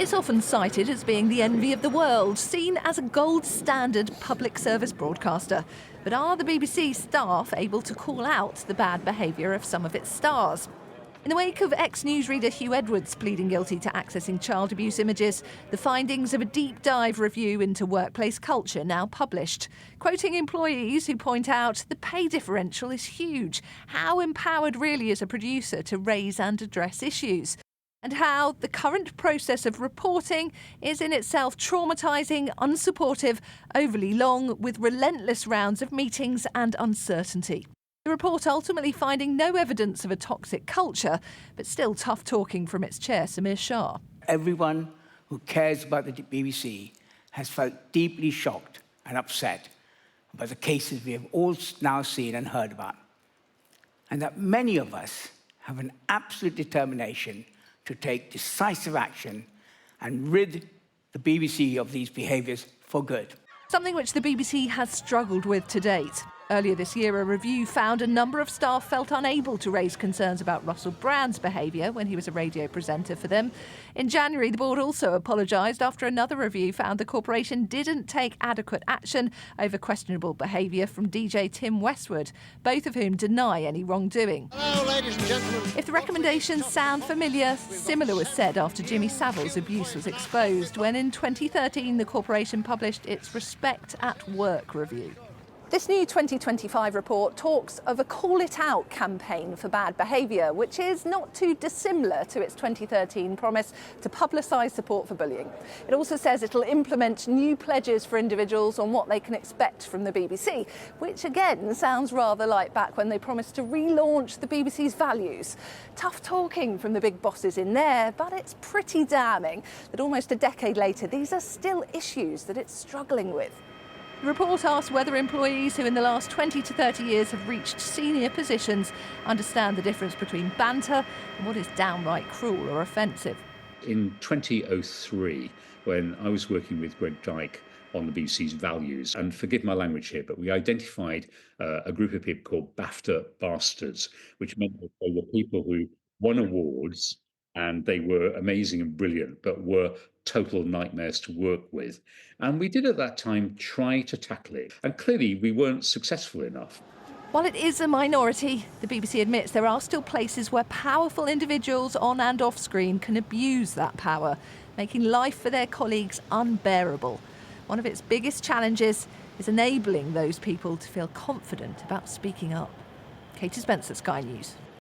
It's often cited as being the envy of the world, seen as a gold standard public service broadcaster. But are the BBC staff able to call out the bad behaviour of some of its stars? In the wake of ex-newsreader Huw Edwards pleading guilty to accessing child abuse images, the findings of a deep dive review into workplace culture now published. Quoting employees who point out the pay differential is huge. How empowered really is a producer to raise and address issues? And how the current process of reporting is in itself traumatising, unsupportive, overly long, with relentless rounds of meetings and uncertainty. The report ultimately finding no evidence of a toxic culture, but still tough talking from its chair, Samir Shah. Everyone who cares about the BBC has felt deeply shocked and upset about the cases we have all now seen and heard about. And that many of us have an absolute determination to take decisive action and rid the BBC of these behaviours for good. Something which the BBC has struggled with to date. Earlier this year, a review found a number of staff felt unable to raise concerns about Russell Brand's behaviour when he was a radio presenter for them. In January, the board also apologised after another review found the corporation didn't take adequate action over questionable behaviour from DJ Tim Westwood, both of whom deny any wrongdoing. Hello, ladies and gentlemen. If the recommendations sound familiar, similar was said after Jimmy Savile's abuse was exposed when in 2013 the corporation published its Respect at Work review. This new 2025 report talks of a Call It Out campaign for bad behaviour, which is not too dissimilar to its 2013 promise to publicise support for bullying. It also says it'll implement new pledges for individuals on what they can expect from the BBC, which again sounds rather like back when they promised to relaunch the BBC's values. Tough talking from the big bosses in there, but it's pretty damning that almost a decade later these are still issues that it's struggling with. The report asks whether employees who in the last 20 to 30 years have reached senior positions understand the difference between banter and what is downright cruel or offensive. In 2003, when I was working with Greg Dyke on the BBC's values, and forgive my language here, but we identified a group of people called BAFTA bastards, which meant that they were people who won awards and they were amazing and brilliant, but were total nightmares to work with. And we did at that time try to tackle it. And clearly we weren't successful enough. While it is a minority, the BBC admits there are still places where powerful individuals on and off screen can abuse that power, making life for their colleagues unbearable. One of its biggest challenges is enabling those people to feel confident about speaking up. Katie Spencer, Sky News.